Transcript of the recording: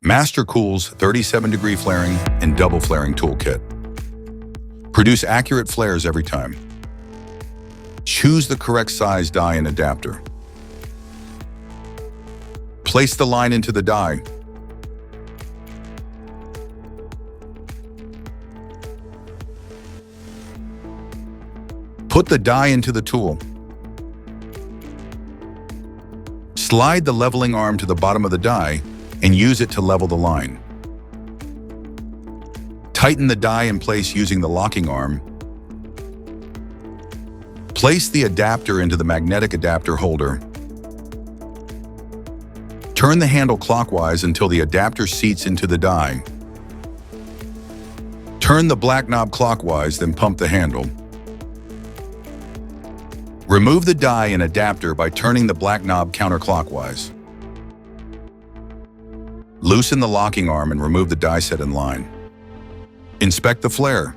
Mastercool's 37-degree flaring and double flaring toolkit. Produce accurate flares every time. Choose the correct size die and adapter. Place the line into the die. Put the die into the tool. Slide the leveling arm to the bottom of the die and use it to level the line. Tighten the die in place using the locking arm. Place the adapter into the magnetic adapter holder. Turn the handle clockwise until the adapter seats into the die. Turn the black knob clockwise, then pump the handle. Remove the die and adapter by turning the black knob counterclockwise. Loosen the locking arm and remove the die set in line. Inspect the flare.